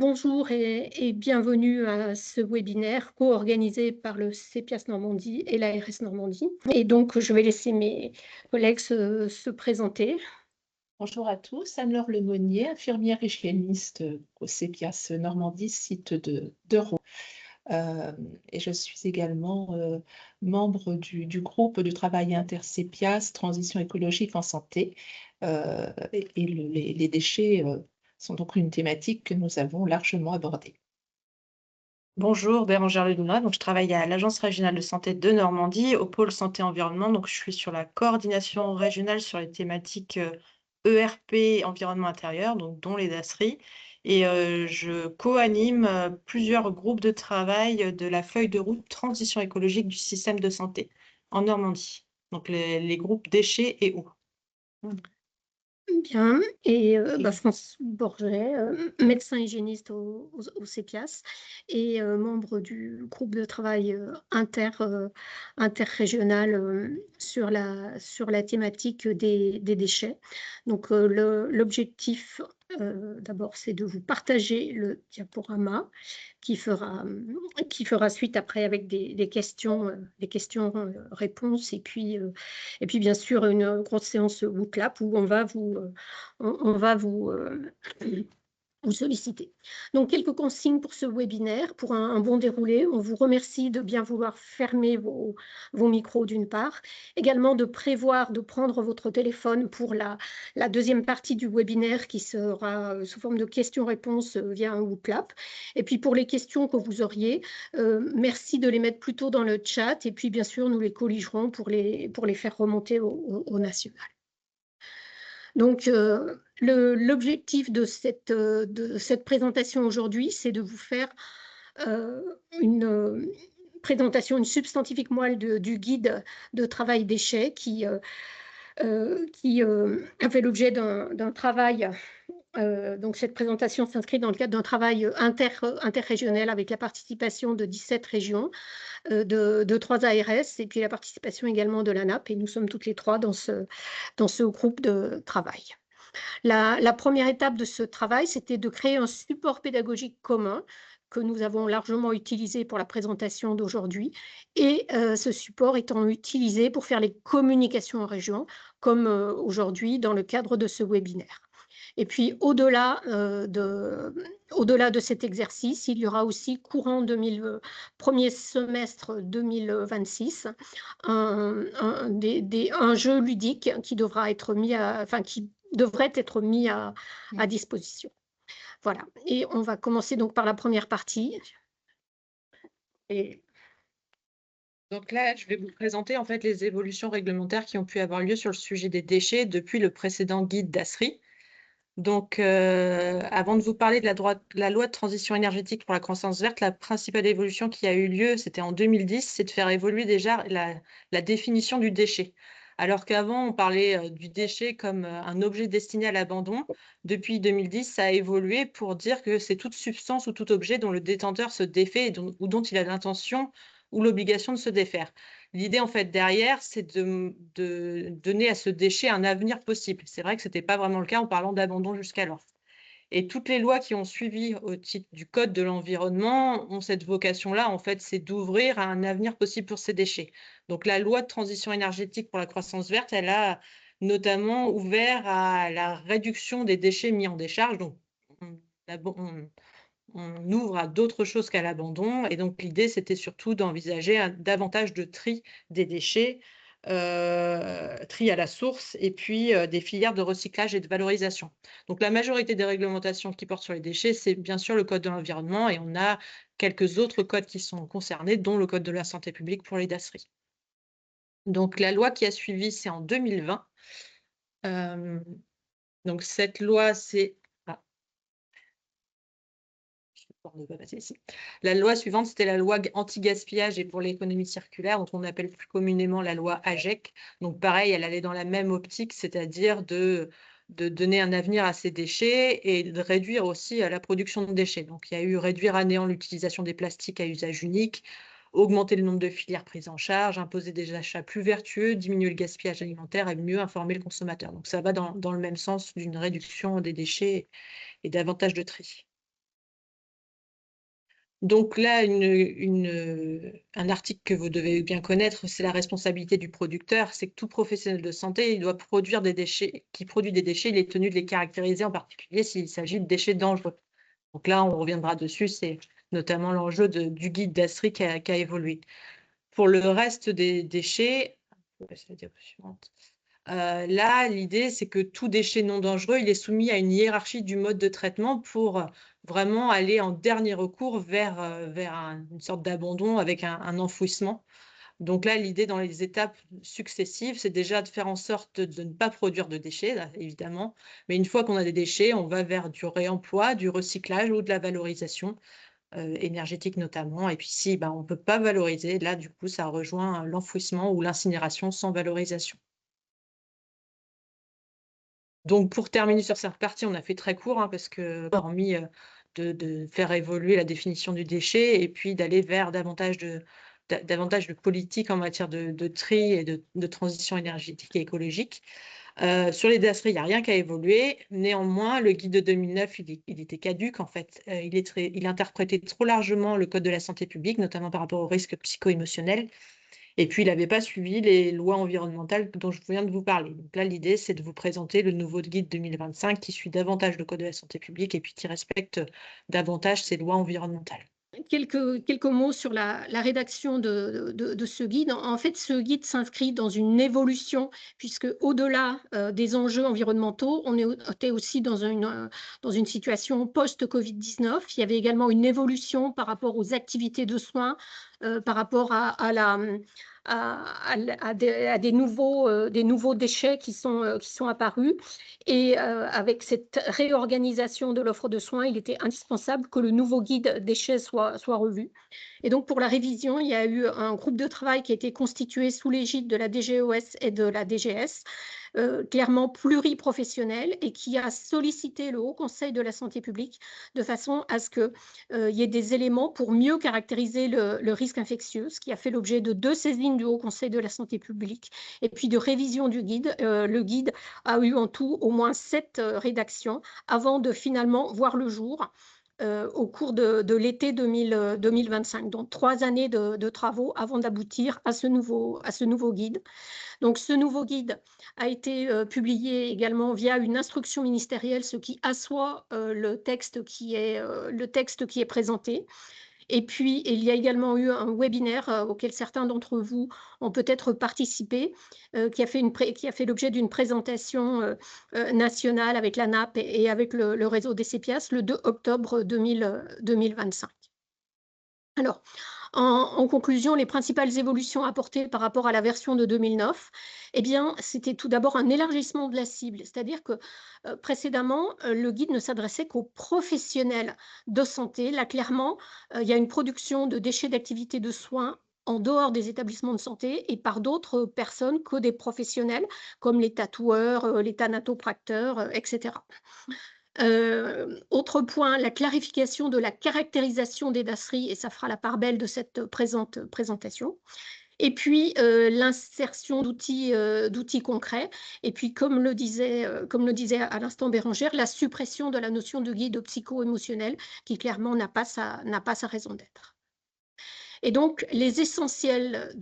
Bonjour et bienvenue à ce webinaire co-organisé par le CEPIAS Normandie et l'ARS Normandie. Et donc, je vais laisser mes collègues se présenter. Bonjour à tous, Anne-Laure Lemonnier, infirmière hygiéniste au CEPIAS Normandie, site d'Euro. Et je suis également membre du groupe de travail inter-CEPIAS, Transition écologique en santé. Les déchets sont donc une thématique que nous avons largement abordée. Bonjour, Bérangère Ledouna. Donc, je travaille à l'Agence régionale de santé de Normandie, au pôle santé-environnement. Donc, je suis sur la coordination régionale sur les thématiques ERP, environnement intérieur, donc dont les DASRI. Et je co-anime plusieurs groupes de travail de la feuille de route transition écologique du système de santé en Normandie. Donc, les groupes déchets et eau. Bien, et France Borget, médecin hygiéniste au CEPIAS et membre du groupe de travail interrégional sur la thématique des déchets. Donc, l'objectif, d'abord, c'est de vous partager le diaporama qui fera suite après avec des questions, réponses et puis bien sûr une grosse séance Wootlap où on va vous solliciter. Donc, quelques consignes pour ce webinaire, pour un bon déroulé. On vous remercie de bien vouloir fermer vos micros d'une part, également de prévoir de prendre votre téléphone pour la deuxième partie du webinaire qui sera sous forme de questions-réponses via un Wootlap. Et puis pour les questions que vous auriez, merci de les mettre plutôt dans le chat et puis bien sûr nous les colligerons pour les faire remonter au national. Donc, l'objectif de cette présentation aujourd'hui, c'est de vous faire une présentation, une substantifique moelle du guide de travail déchets qui a fait l'objet d'un travail. Donc, cette présentation s'inscrit dans le cadre d'un travail interrégional avec la participation de 17 régions, de 3 ARS et puis la participation également de l'ANAP. Et nous sommes toutes les 3 dans ce groupe de travail. La première étape de ce travail, c'était de créer un support pédagogique commun que nous avons largement utilisé pour la présentation d'aujourd'hui et ce support étant utilisé pour faire les communications en région, comme aujourd'hui dans le cadre de ce webinaire. Et puis, au-delà de cet exercice, il y aura aussi courant premier semestre 2026 un jeu ludique qui devrait être mis à disposition. Voilà. Et on va commencer donc par la première partie. Et Donc là, je vais vous présenter en fait les évolutions réglementaires qui ont pu avoir lieu sur le sujet des déchets depuis le précédent guide d'ASRI. Donc, avant de vous parler de la loi de transition énergétique pour la croissance verte, la principale évolution qui a eu lieu, c'était en 2010, c'est de faire évoluer déjà la définition du déchet. Alors qu'avant, on parlait du déchet comme un objet destiné à l'abandon. Depuis 2010, ça a évolué pour dire que c'est toute substance ou tout objet dont le détenteur se défait ou dont il a l'intention ou l'obligation de se défaire. L'idée, en fait, derrière, c'est de donner à ce déchet un avenir possible. C'est vrai que ce n'était pas vraiment le cas en parlant d'abandon jusqu'alors. Et toutes les lois qui ont suivi au titre du Code de l'environnement ont cette vocation-là, en fait, c'est d'ouvrir à un avenir possible pour ces déchets. Donc, la loi de transition énergétique pour la croissance verte, elle a notamment ouvert à la réduction des déchets mis en décharge. Donc, on ouvre à d'autres choses qu'à l'abandon. Et donc, l'idée, c'était surtout d'envisager davantage de tri des déchets, tri à la source, et puis des filières de recyclage et de valorisation. Donc, la majorité des réglementations qui portent sur les déchets, c'est bien sûr le Code de l'environnement, et on a quelques autres codes qui sont concernés, dont le Code de la santé publique pour les DASRI. Donc, la loi qui a suivi, c'est en 2020. Donc, cette loi, c'est... La loi suivante, c'était la loi anti-gaspillage et pour l'économie circulaire, dont on appelle plus communément la loi AGEC. Donc pareil, elle allait dans la même optique, c'est-à-dire de donner un avenir à ces déchets et de réduire aussi la production de déchets. Donc il y a eu réduire à néant l'utilisation des plastiques à usage unique, augmenter le nombre de filières prises en charge, imposer des achats plus vertueux, diminuer le gaspillage alimentaire et mieux informer le consommateur. Donc ça va dans le même sens d'une réduction des déchets et davantage de tri. Donc là, un article que vous devez bien connaître, c'est la responsabilité du producteur. C'est que tout professionnel de santé, il doit produire des déchets, qui produit des déchets, il est tenu de les caractériser, en particulier s'il s'agit de déchets dangereux. Donc là, on reviendra dessus, c'est notamment l'enjeu du guide d'Astri qui a évolué. Pour le reste des déchets, on va passer à la diapo suivante. Là, l'idée, c'est que tout déchet non dangereux, il est soumis à une hiérarchie du mode de traitement pour vraiment aller en dernier recours vers une sorte d'abandon avec un enfouissement. Donc là, l'idée dans les étapes successives, c'est déjà de faire en sorte de ne pas produire de déchets, là, évidemment. Mais une fois qu'on a des déchets, on va vers du réemploi, du recyclage ou de la valorisation énergétique notamment. Et puis si on ne peut pas valoriser, là, du coup, ça rejoint l'enfouissement ou l'incinération sans valorisation. Donc, pour terminer sur cette partie, on a fait très court, parce que, hormis de faire évoluer la définition du déchet et puis d'aller vers davantage de politique en matière de tri et de transition énergétique et écologique. Sur les DASRI, il n'y a rien qui a évolué. Néanmoins, le guide de 2009, il était caduc, en fait. Il interprétait trop largement le Code de la santé publique, notamment par rapport aux risques psycho-émotionnels. Et puis, il n'avait pas suivi les lois environnementales dont je viens de vous parler. Donc là, l'idée, c'est de vous présenter le nouveau guide 2025 qui suit davantage le Code de la santé publique et puis qui respecte davantage ces lois environnementales. Quelques mots sur la rédaction de ce guide. En fait, ce guide s'inscrit dans une évolution, puisque au-delà des enjeux environnementaux, on était aussi dans une situation post-Covid-19. Il y avait également une évolution par rapport aux activités de soins, par rapport à des nouveaux déchets qui sont apparus. Et avec cette réorganisation de l'offre de soins, il était indispensable que le nouveau guide déchets soit revu. Et donc, pour la révision, il y a eu un groupe de travail qui a été constitué sous l'égide de la DGOS et de la DGS, clairement pluriprofessionnel, et qui a sollicité le Haut Conseil de la santé publique de façon à ce qu'il y ait des éléments pour mieux caractériser le risque infectieux, ce qui a fait l'objet de 2 saisines du Haut Conseil de la santé publique et puis de révision du guide. Le guide a eu en tout au moins 7 rédactions avant de finalement voir le jour au cours de l'été 2025. Donc 3 années de travaux avant d'aboutir à ce nouveau guide. Donc ce nouveau guide a été publié également via une instruction ministérielle, ce qui assoit le texte qui est présenté. Et puis, il y a également eu un webinaire auquel certains d'entre vous ont peut-être participé, qui a fait l'objet d'une présentation nationale avec la NAP et avec le réseau des CEPIAS le 2 octobre 2025. Alors, en conclusion, les principales évolutions apportées par rapport à la version de 2009, eh bien, c'était tout d'abord un élargissement de la cible, c'est-à-dire que précédemment, le guide ne s'adressait qu'aux professionnels de santé. Là, clairement, il y a une production de déchets d'activité de soins en dehors des établissements de santé et par d'autres personnes que des professionnels, comme les tatoueurs, les thanatopracteurs, etc. Autre point, la clarification de la caractérisation des DASRI, et ça fera la part belle de cette présentation. Et puis, l'insertion d'outils concrets. Et puis, comme le disait à l'instant Bérangère, la suppression de la notion de guide psycho-émotionnel qui, clairement, n'a pas sa raison d'être. Et donc, les essentiels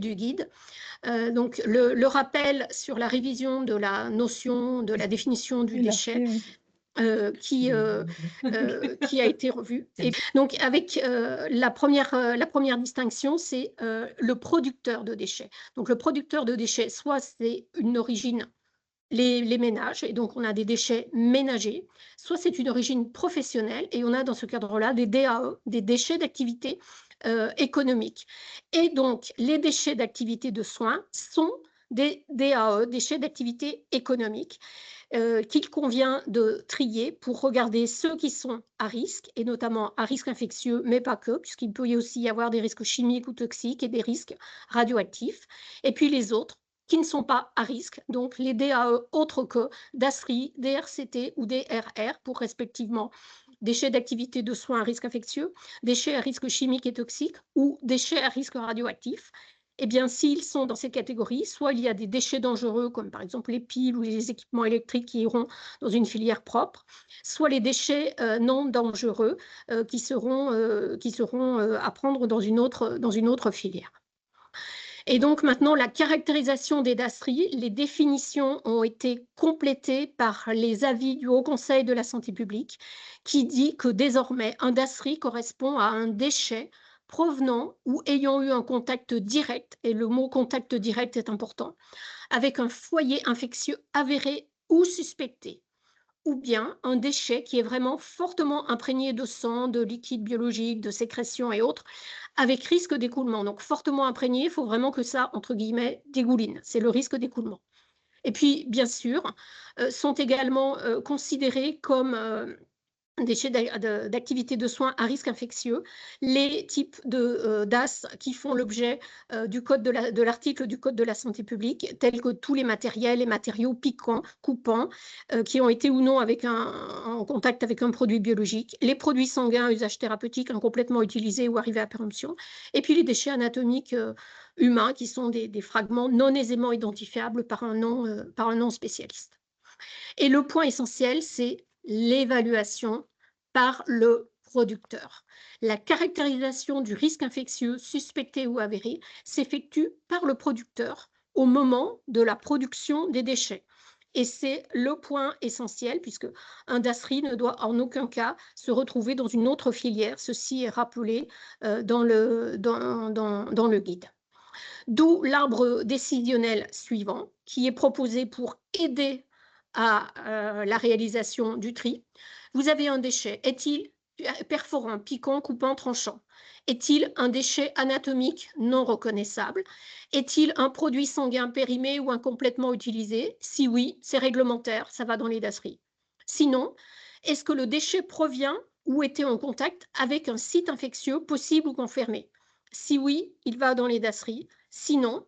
du guide. Donc, le rappel sur la révision de la notion, de la définition du déchet, qui a été revu. Et donc, avec la première distinction, c'est le producteur de déchets. Donc, le producteur de déchets, soit c'est une origine, les ménages, et donc on a des déchets ménagers, soit c'est une origine professionnelle, et on a dans ce cadre-là des DAE, des déchets d'activité économique. Et donc, les déchets d'activité de soins sont des DAE, déchets d'activité économique, qu'il convient de trier pour regarder ceux qui sont à risque, et notamment à risque infectieux, mais pas que, puisqu'il peut y aussi y avoir des risques chimiques ou toxiques et des risques radioactifs, et puis les autres qui ne sont pas à risque, donc les DAE autres que DASRI, DRCT ou DRR, pour respectivement déchets d'activité de soins à risque infectieux, déchets à risque chimique et toxique ou déchets à risque radioactif. Eh bien, s'ils sont dans ces catégories, soit il y a des déchets dangereux, comme par exemple les piles ou les équipements électriques qui iront dans une filière propre, soit les déchets non dangereux qui seront à prendre dans une autre filière. Et donc maintenant, la caractérisation des DASRI, les définitions ont été complétées par les avis du Haut Conseil de la santé publique, qui dit que désormais, un DASRI correspond à un déchet provenant ou ayant eu un contact direct, et le mot contact direct est important, avec un foyer infectieux avéré ou suspecté, ou bien un déchet qui est vraiment fortement imprégné de sang, de liquide biologique, de sécrétions et autres, avec risque d'écoulement. Donc fortement imprégné, il faut vraiment que ça, entre guillemets, dégouline. C'est le risque d'écoulement. Et puis, bien sûr, sont également considérés comme déchets d'activité de soins à risque infectieux, les types de DAS qui font l'objet de l'article du Code de la santé publique, tels que tous les matériels et matériaux piquants, coupants, qui ont été ou non en contact avec un produit biologique, les produits sanguins à usage thérapeutique incomplètement utilisés ou arrivés à péremption, et puis les déchets anatomiques humains qui sont des fragments non aisément identifiables par un nom spécialiste. Et le point essentiel, c'est l'évaluation par le producteur. La caractérisation du risque infectieux suspecté ou avéré s'effectue par le producteur au moment de la production des déchets. Et c'est le point essentiel, puisque un DASRI ne doit en aucun cas se retrouver dans une autre filière. Ceci est rappelé dans le guide. D'où l'arbre décisionnel suivant, qui est proposé pour aider à la réalisation du tri. Vous avez un déchet. Est-il perforant, piquant, coupant, tranchant? Est-il un déchet anatomique non reconnaissable? Est-il un produit sanguin périmé ou incomplètement utilisé? Si oui, c'est réglementaire, ça va dans les DASRI. Sinon, est-ce que le déchet provient ou était en contact avec un site infectieux possible ou confirmé? Si oui, il va dans les DASRI. Sinon,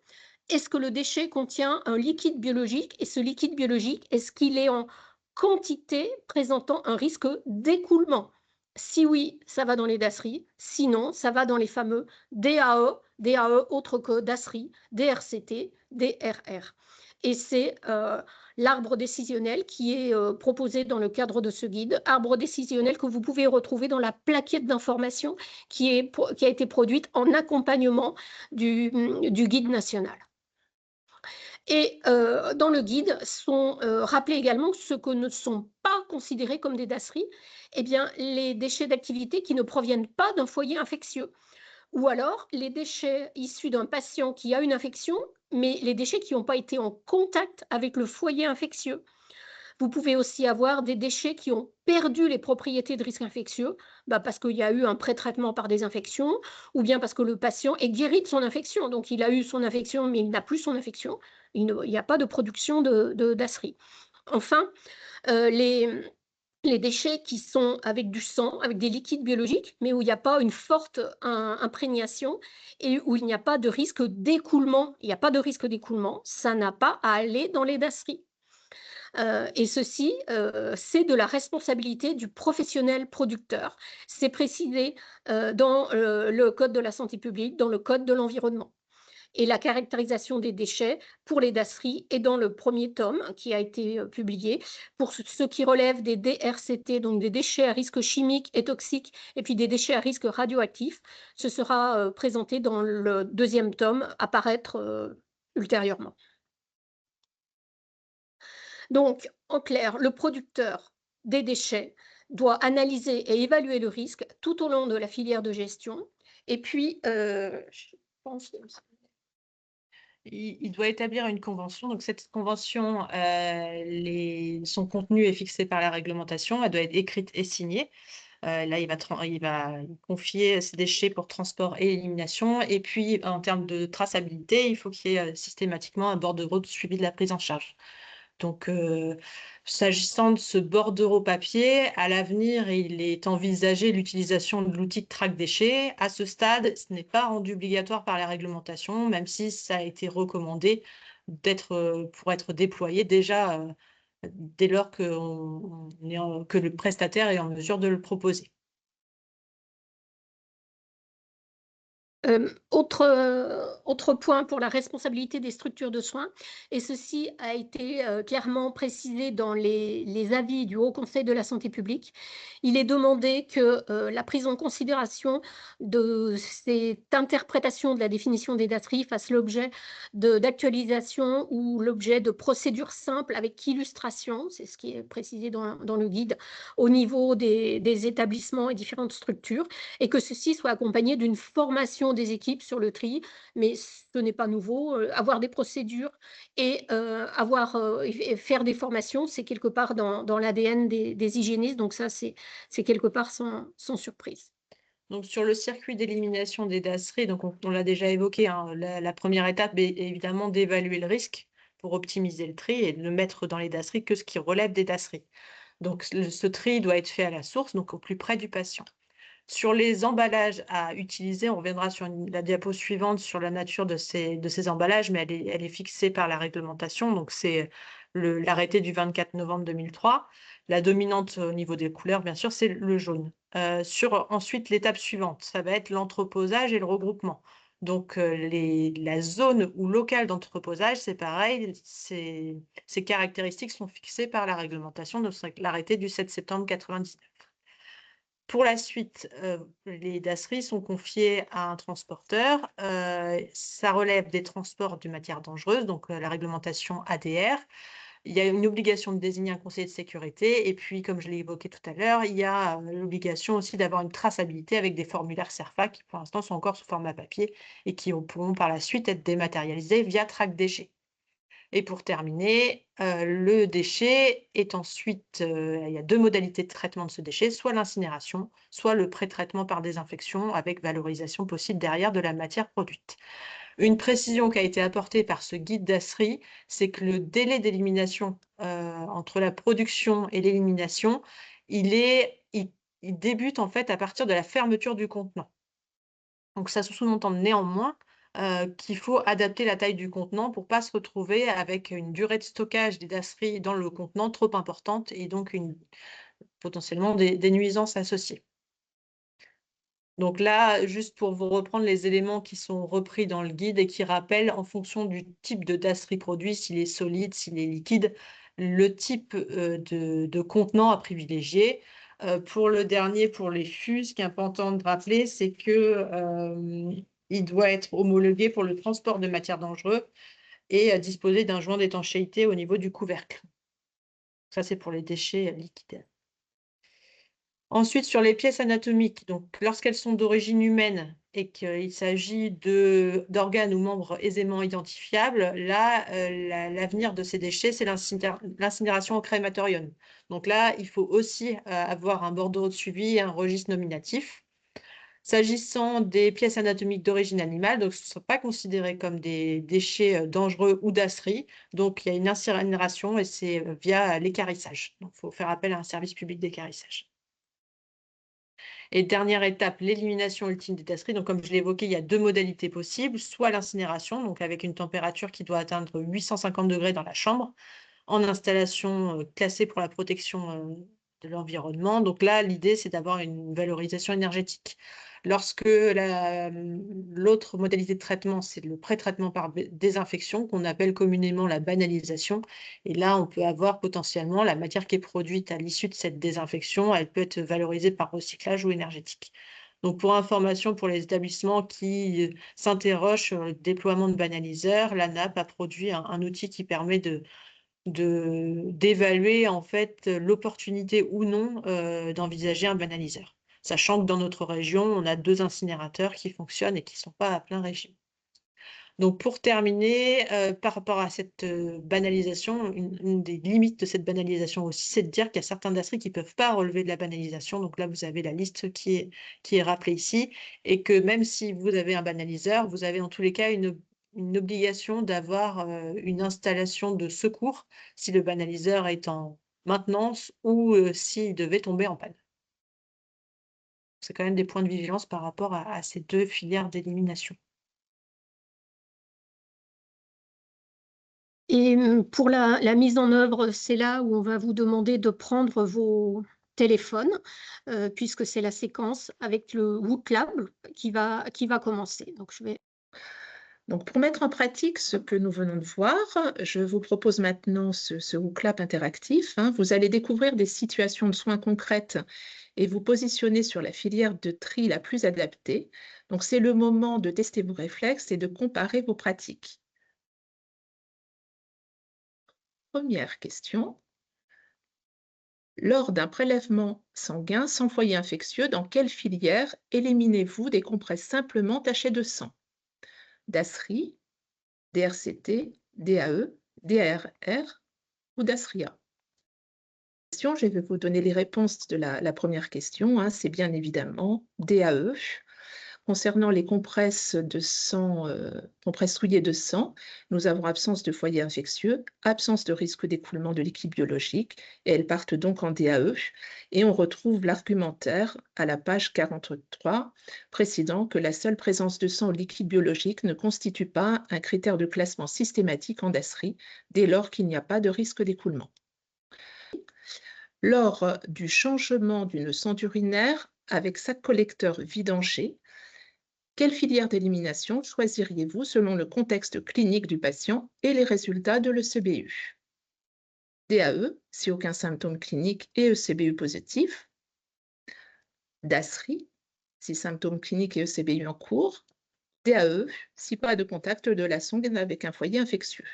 est-ce que le déchet contient un liquide biologique et ce liquide biologique, est-ce qu'il est en quantité présentant un risque d'écoulement? Si oui, ça va dans les DASRI. Sinon, ça va dans les fameux DAE autre que DASRI, DRCT, DRR. Et c'est l'arbre décisionnel qui est proposé dans le cadre de ce guide, arbre décisionnel que vous pouvez retrouver dans la plaquette d'information qui a été produite en accompagnement du guide national. Et dans le guide sont rappelés également ce que ne sont pas considérés comme des DASRI, eh bien, les déchets d'activité qui ne proviennent pas d'un foyer infectieux, ou alors les déchets issus d'un patient qui a une infection, mais les déchets qui n'ont pas été en contact avec le foyer infectieux. Vous pouvez aussi avoir des déchets qui ont perdu les propriétés de risque infectieux, parce qu'il y a eu un pré-traitement par des infections, ou bien parce que le patient est guéri de son infection. Donc, il a eu son infection, mais il n'a plus son infection. Il n'y a pas de production de DASRI. Enfin, les déchets qui sont avec du sang, avec des liquides biologiques, mais où il n'y a pas une forte imprégnation et où il n'y a pas de risque d'écoulement. Il n'y a pas de risque d'écoulement, ça n'a pas à aller dans les DASRI. Et ceci, c'est de la responsabilité du professionnel producteur. C'est précisé dans le Code de la santé publique, dans le Code de l'environnement. Et la caractérisation des déchets pour les DASRI est dans le premier tome qui a été publié. Pour ce qui relève des DRCT, donc des déchets à risque chimique et toxique, et puis des déchets à risque radioactif, ce sera présenté dans le deuxième tome, à paraître ultérieurement. Donc, en clair, le producteur des déchets doit analyser et évaluer le risque tout au long de la filière de gestion. Et puis, je pense que il doit établir une convention. Donc, cette convention, son contenu est fixé par la réglementation. Elle doit être écrite et signée. Là, il va confier ses déchets pour transport et élimination. Et puis, en termes de traçabilité, il faut qu'il y ait systématiquement un bordereau de suivi de la prise en charge. Donc, s'agissant de ce bordereau papier, à l'avenir, il est envisagé l'utilisation de l'outil de traque déchets. À ce stade, ce n'est pas rendu obligatoire par la réglementation, même si ça a été recommandé pour être déployé déjà dès lors que le prestataire est en mesure de le proposer. Autre point pour la responsabilité des structures de soins, et ceci a été clairement précisé dans les avis du Haut Conseil de la santé publique. Il est demandé que la prise en considération de cette interprétation de la définition des DASRI fasse l'objet d'actualisation ou l'objet de procédures simples avec illustration, c'est ce qui est précisé dans le guide, au niveau des établissements et différentes structures, et que ceci soit accompagné d'une formation des équipes sur le tri, mais ce n'est pas nouveau. Avoir des procédures et et faire des formations, c'est quelque part dans l'ADN des hygiénistes, donc ça, c'est quelque part sans surprise. Donc, sur le circuit d'élimination des DASRI, donc on l'a déjà évoqué, hein, la première étape est évidemment d'évaluer le risque pour optimiser le tri et de ne mettre dans les DASRI que ce qui relève des DASRI. Donc, ce tri doit être fait à la source, donc au plus près du patient. Sur les emballages à utiliser, on reviendra sur la diapo suivante sur la nature de ces emballages, mais elle est fixée par la réglementation, donc c'est l'arrêté du 24 novembre 2003. La dominante au niveau des couleurs, bien sûr, c'est le jaune. Ensuite, l'étape suivante, ça va être l'entreposage et le regroupement. Donc, la zone ou local d'entreposage, c'est pareil, ces caractéristiques sont fixées par la réglementation, de l'arrêté du 7 septembre 1999. Pour la suite, les DASRI sont confiés à un transporteur. Ça relève des transports de matières dangereuses, donc la réglementation ADR. Il y a une obligation de désigner un conseiller de sécurité et puis, comme je l'ai évoqué tout à l'heure, il y a l'obligation aussi d'avoir une traçabilité avec des formulaires CERFA qui, pour l'instant, sont encore sous format papier et qui pourront par la suite être dématérialisés via Track Déchets. Et pour terminer, le déchet est ensuite, il y a 2 modalités de traitement de ce déchet, soit l'incinération, soit le pré-traitement par désinfection avec valorisation possible derrière de la matière produite. Une précision qui a été apportée par ce guide DASRI, c'est que le délai d'élimination, entre la production et l'élimination, il débute en fait à partir de la fermeture du contenant. Donc ça sous-entend néanmoins qu'il faut adapter la taille du contenant pour ne pas se retrouver avec une durée de stockage des DASRI dans le contenant trop importante et donc potentiellement des nuisances associées. Donc là, juste pour vous reprendre les éléments qui sont repris dans le guide et qui rappellent en fonction du type de DASRI produit, s'il est solide, s'il est liquide, le type de contenant à privilégier. Pour le dernier, pour les fûts, ce qui est important de rappeler, c'est que il doit être homologué pour le transport de matières dangereuses et disposer d'un joint d'étanchéité au niveau du couvercle. Ça, c'est pour les déchets liquides. Ensuite, sur les pièces anatomiques, donc lorsqu'elles sont d'origine humaine et qu'il s'agit d'organes ou membres aisément identifiables, là, l'avenir de ces déchets, c'est l'incinération au crématorium. Donc là, il faut aussi avoir un bordereau de suivi et un registre nominatif. S'agissant des pièces anatomiques d'origine animale, donc ce ne sont pas considérés comme des déchets dangereux ou DASRI, donc il y a une incinération et c'est via l'équarrissage. Donc il faut faire appel à un service public d'équarrissage. Et dernière étape, l'élimination ultime des DASRI. Donc, comme je l'ai évoqué, il y a 2 modalités possibles, soit l'incinération, donc avec une température qui doit atteindre 850 degrés dans la chambre, en installation classée pour la protection de l'environnement. Donc là, l'idée, c'est d'avoir une valorisation énergétique. Lorsque l'autre modalité de traitement, c'est le pré-traitement par désinfection, qu'on appelle communément la banalisation. Et là, on peut avoir potentiellement la matière qui est produite à l'issue de cette désinfection, elle peut être valorisée par recyclage ou énergétique. Donc, pour information pour les établissements qui s'interrogent sur le déploiement de banaliseurs, l'ANAP a produit un outil qui permet d'évaluer en fait l'opportunité ou non d'envisager un banaliseur. Sachant que dans notre région, on a 2 incinérateurs qui fonctionnent et qui ne sont pas à plein régime. Donc pour terminer, par rapport à cette banalisation, une des limites de cette banalisation aussi, c'est de dire qu'il y a certains DASRI qui ne peuvent pas relever de la banalisation. Donc là, vous avez la liste qui est rappelée ici, et que même si vous avez un banaliseur, vous avez en tous les cas une obligation d'avoir une installation de secours si le banaliseur est en maintenance ou s'il devait tomber en panne. C'est quand même des points de vigilance par rapport à ces 2 filières d'élimination. Et pour la mise en œuvre, c'est là où on va vous demander de prendre téléphone, puisque c'est la séquence avec le WhoopLab qui va commencer. Donc je vais Donc, pour mettre en pratique ce que nous venons de voir, je vous propose maintenant ce WhoopLab interactif, hein. Vous allez découvrir des situations de soins concrètes et vous positionner sur la filière de tri la plus adaptée. Donc, c'est le moment de tester vos réflexes et de comparer vos pratiques. Première question. Lors d'un prélèvement sanguin sans foyer infectieux, dans quelle filière éliminez-vous des compresses simplement tachées de sang? DASRI, DRCT, DAE, DARR ou DASRIA? Je vais vous donner les réponses de la première question, hein. C'est bien évidemment DAE. Concernant les compresses de sang, compresses souillées de sang, nous avons absence de foyer infectieux, absence de risque d'écoulement de liquide biologique, et elles partent donc en DAE. Et on retrouve l'argumentaire à la page 43, précisant que la seule présence de sang ou liquide biologique ne constitue pas un critère de classement systématique en DASRI, dès lors qu'il n'y a pas de risque d'écoulement. Lors du changement d'une sonde urinaire avec sac collecteur vidanché, quelle filière d'élimination choisiriez-vous selon le contexte clinique du patient et les résultats de l'ECBU? DAE, si aucun symptôme clinique et ECBU positif. DASRI, si symptômes cliniques et ECBU en cours. DAE, si pas de contact de la sonde avec un foyer infectieux.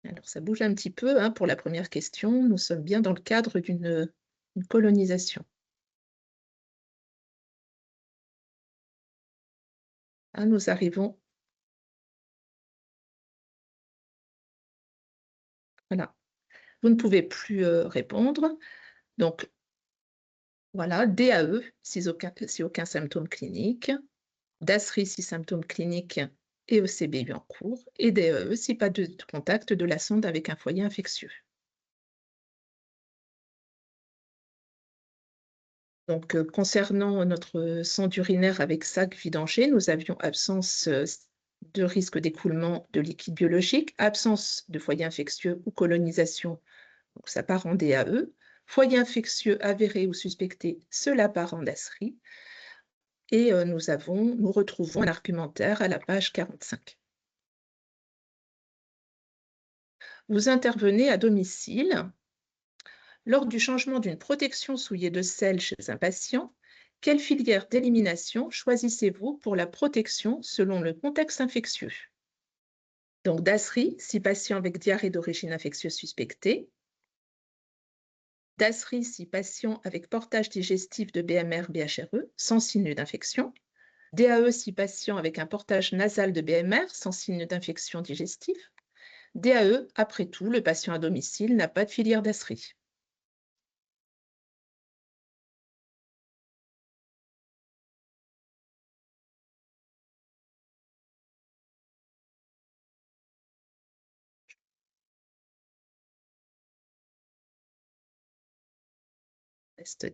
Alors, ça bouge un petit peu, hein, pour la première question. Nous sommes bien dans le cadre d'une colonisation. Ah, nous arrivons. Voilà. Vous ne pouvez plus répondre. Donc, voilà, DAE, si aucun symptôme clinique. DASRI, si symptômes cliniques et ECBU en cours. Et DAE, si pas de contact de la sonde avec un foyer infectieux. Donc, concernant notre sonde urinaire avec sac vidanché, nous avions absence de risque d'écoulement de liquide biologique, absence de foyer infectieux ou colonisation, donc ça part en DAE. Foyer infectieux avéré ou suspecté, cela part en DASRI. Et nous retrouvons un argumentaire à la page 45. Vous intervenez à domicile. Lors du changement d'une protection souillée de sel chez un patient, quelle filière d'élimination choisissez-vous pour la protection selon le contexte infectieux? Donc DASRI, si patient avec diarrhée d'origine infectieuse suspectée. DASRI, si patient avec portage digestif de BMR-BHRE sans signe d'infection. DAE, si patient avec un portage nasal de BMR sans signe d'infection digestive. DAE, après tout, le patient à domicile n'a pas de filière DASRI. Reste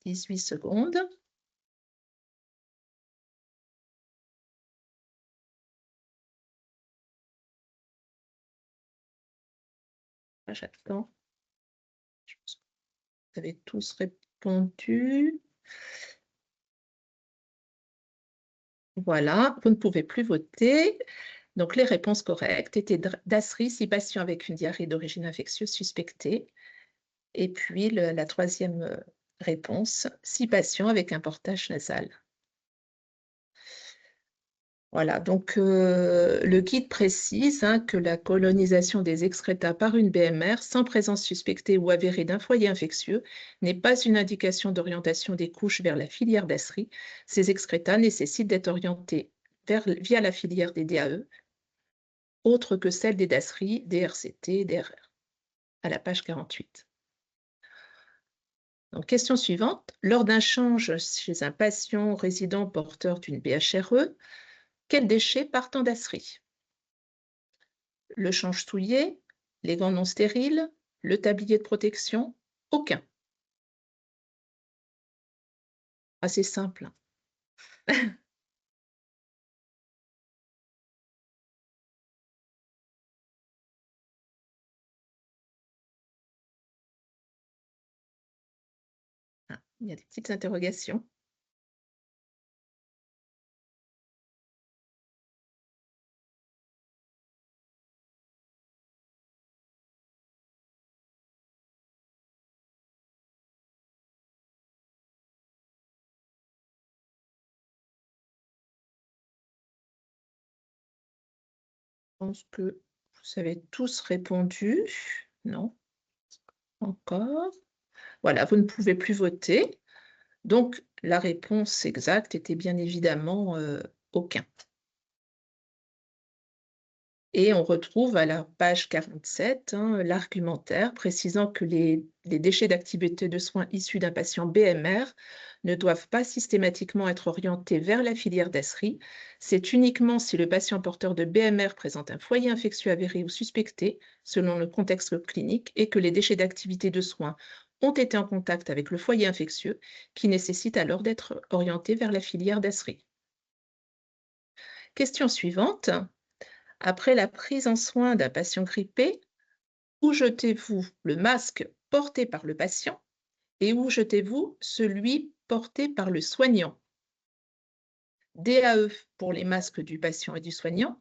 18 secondes. J'attends. Je pense que vous avez tous répondu. Voilà, vous ne pouvez plus voter. Donc, les réponses correctes étaient DASRI, si patient avec une diarrhée d'origine infectieuse suspectée. Et puis, la troisième réponse, 6 patients avec un portage nasal. Voilà, donc le guide précise, hein, que la colonisation des excrétas par une BMR sans présence suspectée ou avérée d'un foyer infectieux n'est pas une indication d'orientation des couches vers la filière DASRI. Ces excrétas nécessitent d'être orientés via la filière des DAE, autre que celle des DASRI, DRCT, DRR, à la page 48. Donc, question suivante. Lors d'un change chez un patient résident porteur d'une BHRE, quels déchets partent en DASRI? Le change souillé, les gants non stériles, Le tablier de protection, aucun. Assez simple. Ah, il y a des petites interrogations. Je pense que vous avez tous répondu. Non, encore. Voilà, vous ne pouvez plus voter. Donc, la réponse exacte était bien évidemment aucun. Et on retrouve à la page 47 l'argumentaire précisant que les déchets d'activité de soins issus d'un patient BMR ne doivent pas systématiquement être orientés vers la filière DASRI. C'est uniquement si le patient porteur de BMR présente un foyer infectieux avéré ou suspecté, selon le contexte clinique, et que les déchets d'activité de soins ont été en contact avec le foyer infectieux, qui nécessite alors d'être orientés vers la filière DASRI. Question suivante. Après la prise en soin d'un patient grippé, où jetez-vous le masque porté par le patient et où jetez-vous celui porté par le soignant? DAE pour les masques du patient et du soignant,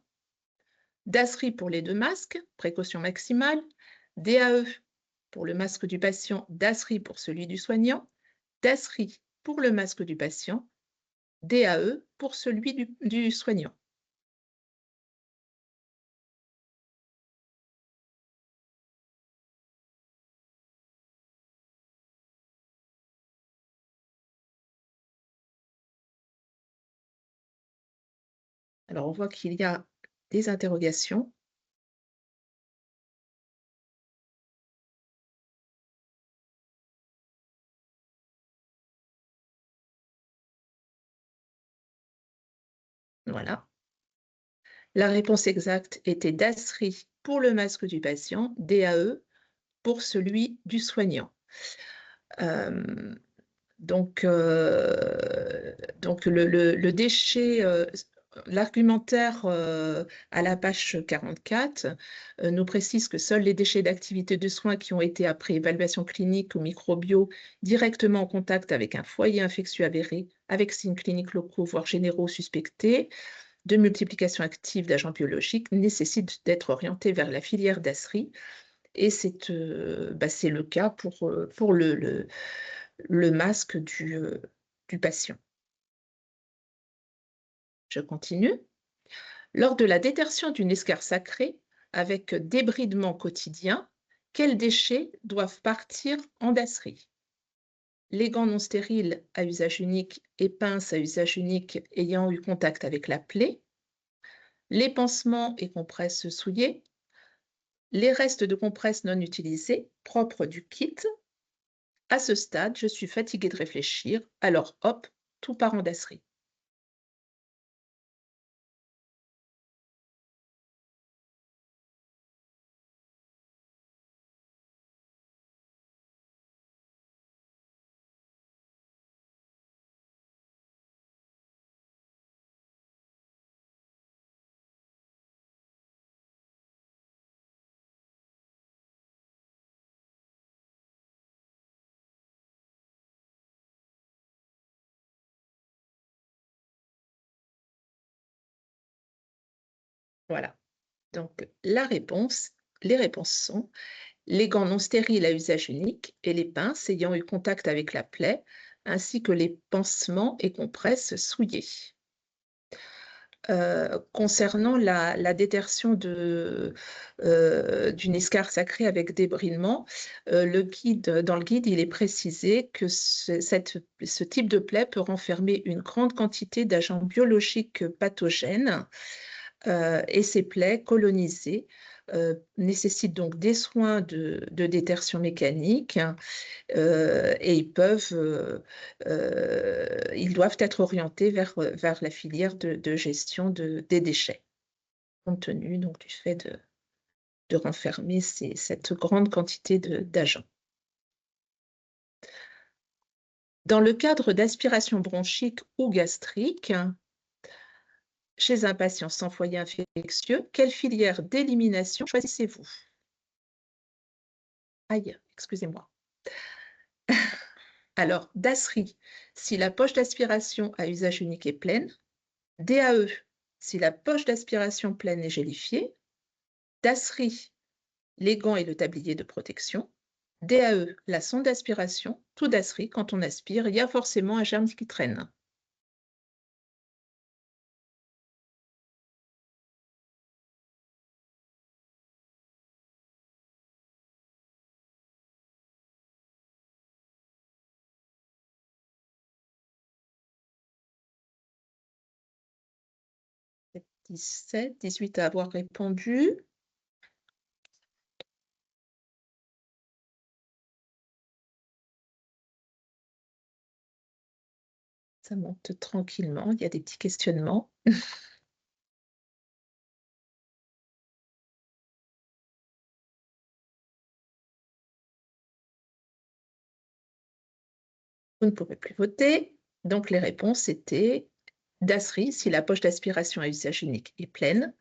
DASRI pour les deux masques, précaution maximale, DAE pour le masque du patient, DASRI pour celui du soignant, DASRI pour le masque du patient, DAE pour celui du soignant. Alors, on voit qu'il y a des interrogations. Voilà. La réponse exacte était DASRI pour le masque du patient, DAE pour celui du soignant. Donc le déchet, l'argumentaire à la page 44 nous précise que seuls les déchets d'activité de soins qui ont été après évaluation clinique ou microbio directement en contact avec un foyer infectieux avéré, avec signes cliniques locaux, voire généraux suspectés, de multiplication active d'agents biologiques nécessitent d'être orientés vers la filière DASRI. Et c'est le cas pour le masque du patient. Je continue. Lors de la détertion d'une escarre sacrée avec débridement quotidien, quels déchets doivent partir en DASRI? Les gants non stériles à usage unique et pinces à usage unique ayant eu contact avec la plaie, les pansements et compresses souillées, les restes de compresses non utilisées, propres du kit. À ce stade, je suis fatiguée de réfléchir, alors hop, tout part en DASRI. Voilà. Donc, les réponses sont les gants non stériles à usage unique et les pinces ayant eu contact avec la plaie, ainsi que les pansements et compresses souillées. Concernant la détertion d'une escarre sacrée avec débridement, dans le guide, il est précisé que ce type de plaie peut renfermer une grande quantité d'agents biologiques pathogènes et ces plaies colonisées nécessitent donc des soins de détertion mécanique et ils doivent être orientés vers la filière de gestion des déchets, compte tenu donc du fait renfermer cette grande quantité d'agents. Dans le cadre d'aspiration bronchique ou gastrique, chez un patient sans foyer infectieux, quelle filière d'élimination choisissez-vous? Aïe, excusez-moi. Alors, DASRI, si la poche d'aspiration à usage unique est pleine. DAE, si la poche d'aspiration pleine est gélifiée. DASRI, les gants et le tablier de protection. DAE, la sonde d'aspiration. Tout DASRI, quand on aspire, il y a forcément un germe qui traîne. « 17, 18 à avoir répondu. Ça monte tranquillement, il y a des petits questionnements. Vous ne pourrez plus voter. Donc, les réponses étaient DASRI, si la poche d'aspiration à usage unique est pleine.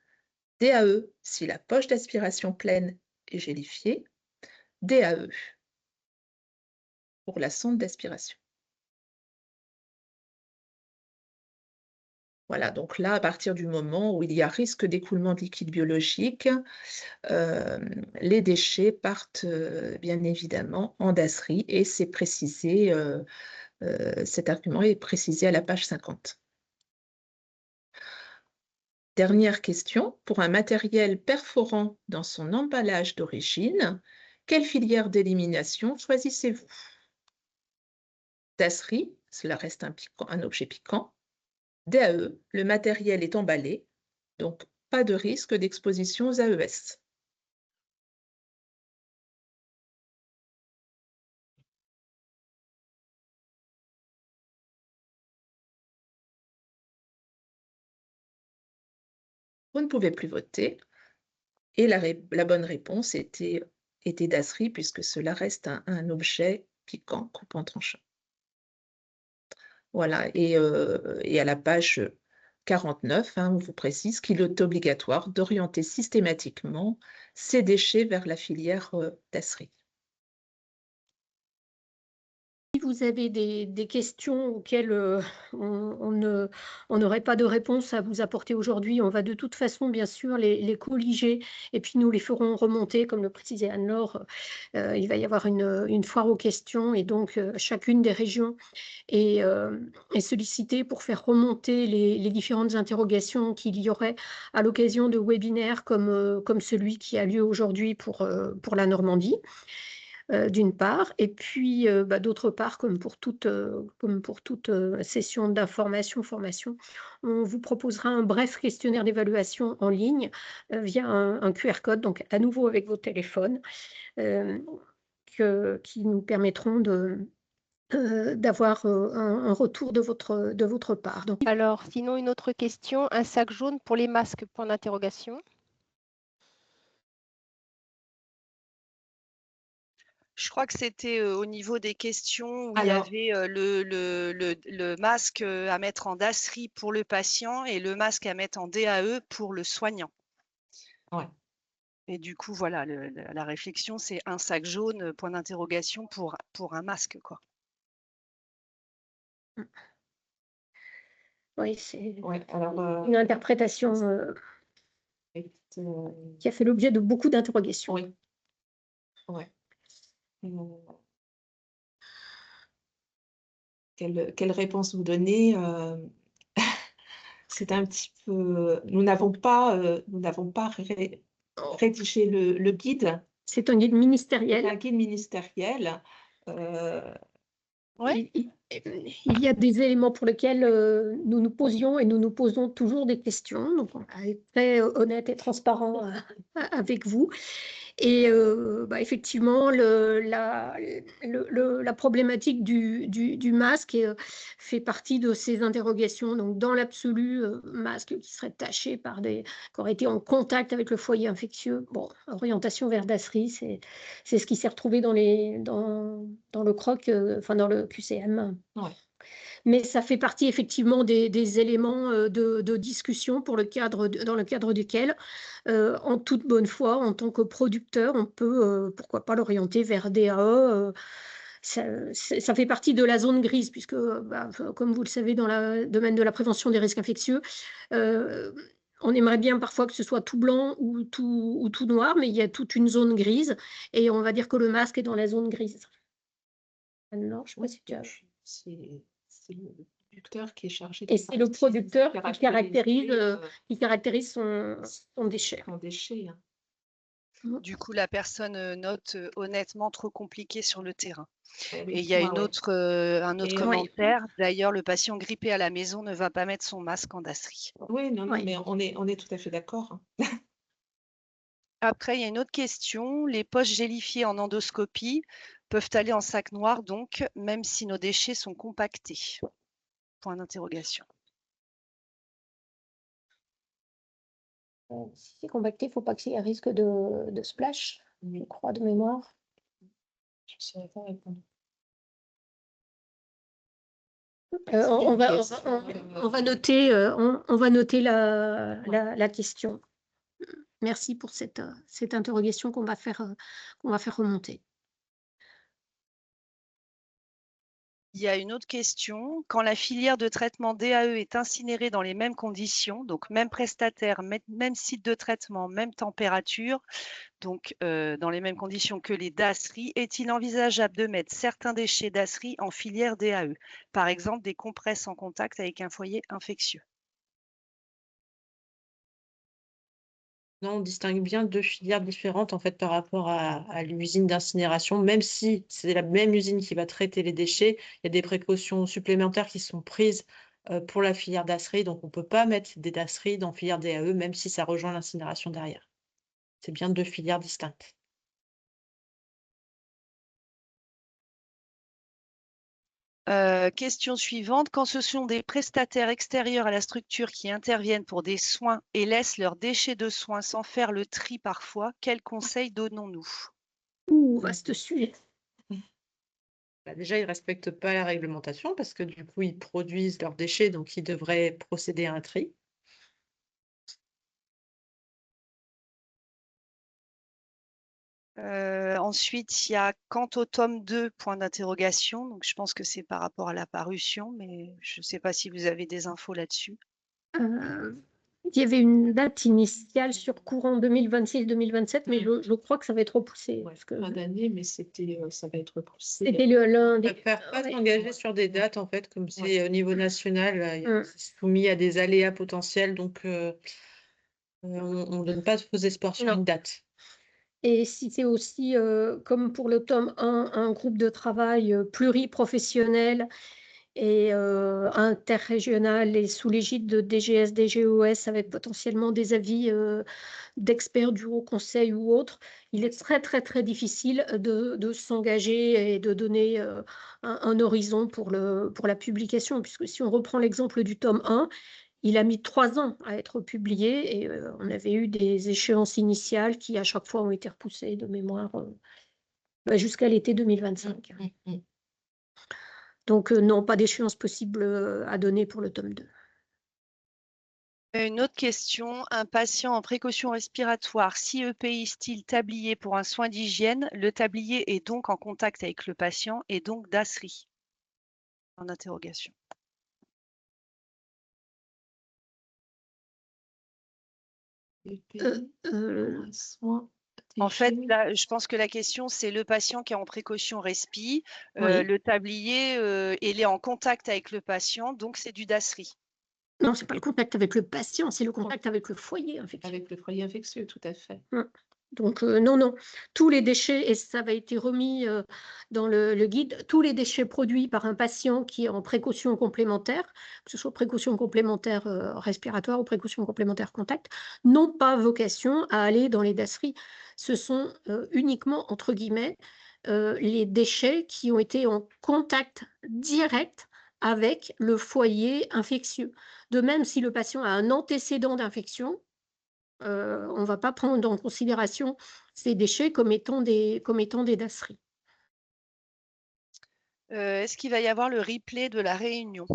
DAE, si la poche d'aspiration pleine est gélifiée. DAE, pour la sonde d'aspiration. Voilà, donc là, à partir du moment où il y a risque d'écoulement de liquide biologique, les déchets partent bien évidemment en DASRI et c'est précisé, cet argument est précisé à la page 50. Dernière question, pour un matériel perforant dans son emballage d'origine, quelle filière d'élimination choisissez-vous? DASRI, cela reste un objet piquant. DAE, le matériel est emballé, donc pas de risque d'exposition aux AES. Vous ne pouvez plus voter. Et la bonne réponse était DASRI, puisque cela reste un objet piquant, coupant, tranchant. Voilà, et à la page 49, on vous précise qu'il est obligatoire d'orienter systématiquement ces déchets vers la filière DASRI. Si vous avez des questions auxquelles on n'aurait pas de réponse à vous apporter aujourd'hui, on va de toute façon, bien sûr, les colliger et puis nous les ferons remonter, comme le précisait Anne-Laure. Il va y avoir une foire aux questions et donc chacune des régions est sollicitée pour faire remonter les différentes interrogations qu'il y aurait à l'occasion de webinaires comme celui qui a lieu aujourd'hui pour la Normandie. D'une part, et puis d'autre part, comme pour toute session d'information, formation, on vous proposera un bref questionnaire d'évaluation en ligne via un QR code, donc à nouveau avec vos téléphones, qui nous permettront d'avoir un retour de votre part. Donc, alors, sinon, une autre question, un sac jaune pour les masques, point d'interrogation. Je crois que c'était au niveau des questions où il y avait le masque à mettre en DASRI pour le patient et le masque à mettre en DAE pour le soignant. Ouais. Et du coup, voilà, la réflexion, c'est un sac jaune, point d'interrogation pour un masque, quoi. Oui, c'est alors, une interprétation qui a fait l'objet de beaucoup d'interrogations. oui. Ouais. Quelle réponse vous donner? C'est un petit peu. Nous n'avons pas rédigé le guide. C'est un guide ministériel. C'est un guide ministériel. Ouais. Il y a des éléments pour lesquels nous nous posions et nous nous posons toujours des questions. Donc, on va être très honnête et transparent avec vous. Et effectivement, la problématique du masque fait partie de ces interrogations. Donc, dans l'absolu, masque qui serait taché qui aurait été en contact avec le foyer infectieux. Bon, orientation vers DASRI, c'est ce qui s'est retrouvé dans le CROC, dans le QCM. Ouais. Mais ça fait partie effectivement des éléments de discussion dans le cadre duquel, en toute bonne foi, en tant que producteur, on peut, pourquoi pas l'orienter vers DAE. Ça fait partie de la zone grise, puisque, comme vous le savez, dans le domaine de la prévention des risques infectieux, on aimerait bien parfois que ce soit tout blanc ou tout noir, mais il y a toute une zone grise, et on va dire que le masque est dans la zone grise. Alors, je ne sais pas si tu as... C'est le producteur qui est chargé Et c'est le producteur qui caractérise caractérise son déchet. son déchet. Hein. Du coup, la personne note honnêtement trop compliqué sur le terrain. Eh oui, Et il y a ouais. un autre commentaire. D'ailleurs, le patient grippé à la maison ne va pas mettre son masque en DASRI. Oui, non, Oui. mais on est tout à fait d'accord. Hein. Après, il y a une autre question. Les poches gélifiées en endoscopie peuvent aller en sac noir, donc, même si nos déchets sont compactés. Point d'interrogation. Si c'est compacté, il ne faut pas qu'il y ait un risque de splash, je crois, de mémoire. Je ne saurais pas répondre. On va noter, on va noter la question. Merci pour cette interrogation qu'on va faire remonter. Il y a une autre question. Quand la filière de traitement DAE est incinérée dans les mêmes conditions, donc même prestataire, même site de traitement, même température, donc dans les mêmes conditions que les DASRI, est-il envisageable de mettre certains déchets DASRI en filière DAE, par exemple des compresses en contact avec un foyer infectieux? Non, on distingue bien deux filières différentes en fait par rapport à l'usine d'incinération. Même si c'est la même usine qui va traiter les déchets, il y a des précautions supplémentaires qui sont prises pour la filière DASRI. Donc, on ne peut pas mettre des DASRI dans filière DAE, même si ça rejoint l'incinération derrière. C'est bien deux filières distinctes. Question suivante. Quand ce sont des prestataires extérieurs à la structure qui interviennent pour des soins et laissent leurs déchets de soins sans faire le tri parfois, quels conseils donnons-nous? Vaste sujet. Déjà, ils ne respectent pas la réglementation parce que du coup, ils produisent leurs déchets, donc ils devraient procéder à un tri. Ensuite, il y a quant au tome 2, point d'interrogation. Donc, je pense que c'est par rapport à la parution, mais je ne sais pas si vous avez des infos là-dessus. Il y avait une date initiale sur courant 2026-2027, mais je crois que ça va être repoussé. Ouais, fin d'année, mais ça va être repoussé. C'était l'un On des... préfère pas s'engager sur des dates, en fait, comme c'est Ouais. au niveau national, c'est soumis à des aléas potentiels, donc on ne donne pas de faux espoirs sur Non. une date. Et si c'est aussi, comme pour le tome 1, un groupe de travail pluriprofessionnel et interrégional et sous l'égide de DGS, DGOS, avec potentiellement des avis d'experts du Haut Conseil ou autres, il est très, très, très difficile de s'engager et de donner un horizon pour la publication, puisque si on reprend l'exemple du tome 1, il a mis 3 ans à être publié et on avait eu des échéances initiales qui, à chaque fois, ont été repoussées de mémoire jusqu'à l'été 2025. Donc, non, pas d'échéance possible à donner pour le tome 2. Une autre question. Un patient en précaution respiratoire, si EPI style tablier pour un soin d'hygiène, le tablier est donc en contact avec le patient et donc DASRI. En interrogation. En fait, là, je pense que la question, c'est le patient qui est en précaution respi. Oui. Le tablier, il est en contact avec le patient, donc c'est du DASRI. Non, ce n'est pas le contact avec le patient, c'est le contact avec le foyer infectieux. Avec le foyer infectieux, tout à fait. Donc, non, non, tous les déchets, et ça avait été remis dans le guide, tous les déchets produits par un patient qui est en précaution complémentaire, que ce soit précaution complémentaire respiratoire ou précaution complémentaire contact, n'ont pas vocation à aller dans les dasseries. Ce sont uniquement, entre guillemets, les déchets qui ont été en contact direct avec le foyer infectieux. De même, si le patient a un antécédent d'infection, on ne va pas prendre en considération ces déchets comme étant des dasseries. Est-ce qu'il va y avoir le replay de la réunion?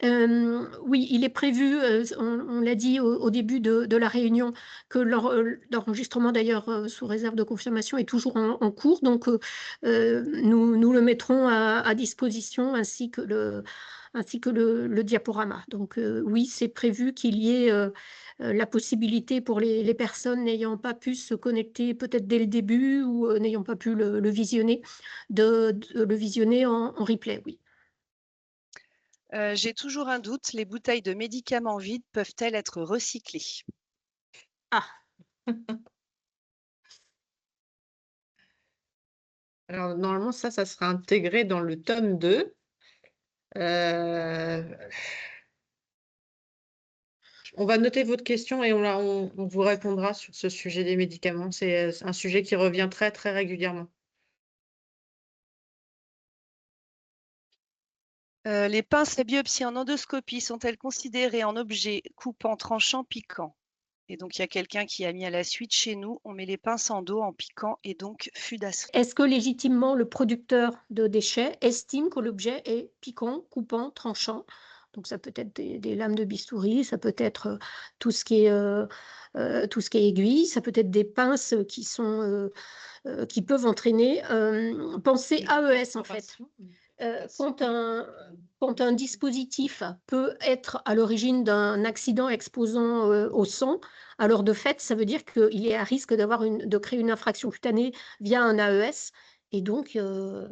Oui, il est prévu, on l'a dit au début de la réunion, que l'enregistrement d'ailleurs, sous réserve de confirmation, est toujours en cours. Donc, nous le mettrons à disposition ainsi que le diaporama. Donc, oui, c'est prévu qu'il y ait la possibilité pour les personnes n'ayant pas pu se connecter peut-être dès le début ou n'ayant pas pu le visionner, de le visionner en replay, oui. J'ai toujours un doute, les bouteilles de médicaments vides peuvent-elles être recyclées? Ah! Alors, normalement, ça sera intégré dans le tome 2. On va noter votre question et on vous répondra sur ce sujet des médicaments. C'est un sujet qui revient très, très régulièrement. Les pinces à biopsie en endoscopie sont-elles considérées en objet coupant, tranchant, piquant? Et donc, il y a quelqu'un qui a mis à la suite: chez nous, on met les pinces en dos en piquant et donc fût dasserie. Est-ce que légitimement le producteur de déchets estime que l'objet est piquant, coupant, tranchant? Donc ça peut être des lames de bistouri, ça peut être tout ce qui est aiguille, ça peut être des pinces qui peuvent entraîner. Pensez AES en fait. Quand un dispositif peut être à l'origine d'un accident exposant au sang, alors de fait, ça veut dire qu'il est à risque de créer une infraction cutanée via un AES, et donc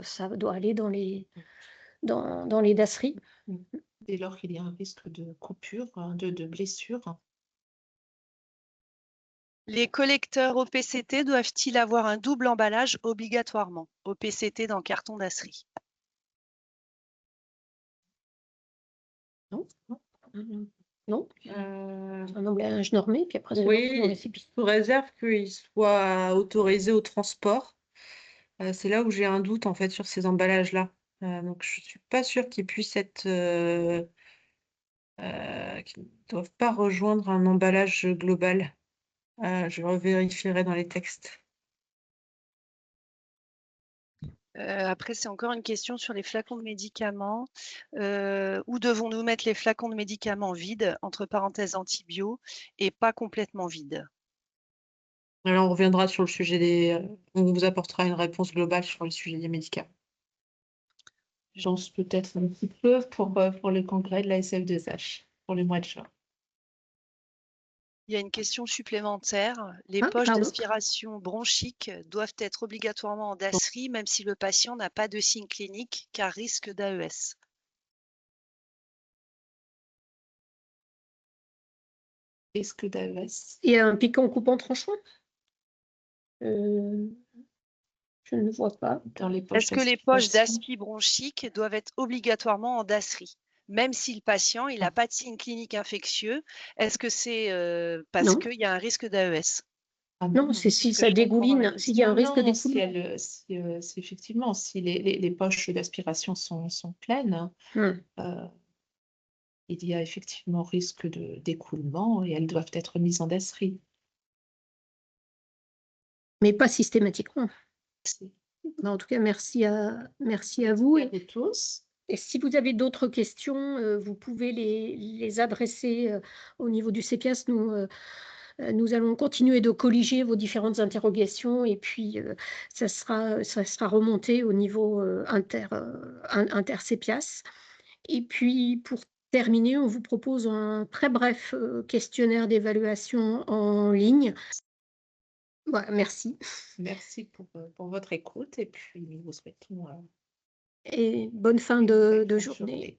ça doit aller dans les dasseries. Dès lors qu'il y a un risque de coupure, de blessure. Les collecteurs OPCT doivent-ils avoir un double emballage obligatoirement? OPCT dans carton dasserie. Non, non, un emballage normé, puis après c'est dans le Oui, récipient. sous réserve qu'il soit autorisé au transport. C'est là où j'ai un doute en fait sur ces emballages-là. Donc je suis pas sûre qu'ils puissent être, qu'ils ne doivent pas rejoindre un emballage global. Je revérifierai dans les textes. Après, c'est encore une question sur les flacons de médicaments. Où devons-nous mettre les flacons de médicaments vides, entre parenthèses antibio, et pas complètement vides? Alors on reviendra sur le sujet on vous apportera une réponse globale sur le sujet des médicaments. J'en peut-être un petit peu pour le congrès de la SF2H pour le mois de juin. Il y a une question supplémentaire. Les Ah, poches pardon. d'aspiration bronchique doivent être obligatoirement en dasserie, même si le patient n'a pas de signe clinique, car risque d'AES. Risque d'AES. Il y a un piquant coupant tranchant? Je ne vois pas. Dans les poches Est-ce que les poches d'aspiration. d'aspi bronchique doivent être obligatoirement en dasserie? Même si le patient n'a pas de signe clinique infectieux, est-ce que c'est parce Non. qu'il y a un risque d'AES? Ah Non, c'est si parce que ça je comprends dégouline, s'il y a un risque non, si d'écoulement. si effectivement, si les poches d'aspiration sont pleines, il y a effectivement risque d'écoulement et elles doivent être mises en dasserie. Mais pas systématiquement. Merci. Ben, en tout cas, merci à vous. À vous tous. Et si vous avez d'autres questions, vous pouvez les adresser au niveau du CEPIAS. Nous allons continuer de colliger vos différentes interrogations, et puis ça sera remonté au niveau inter-CEPIAS. Et puis, pour terminer, on vous propose un très bref questionnaire d'évaluation en ligne. Voilà, merci. Merci pour votre écoute et puis nous vous souhaitons Et bonne fin une belle de fin de journée.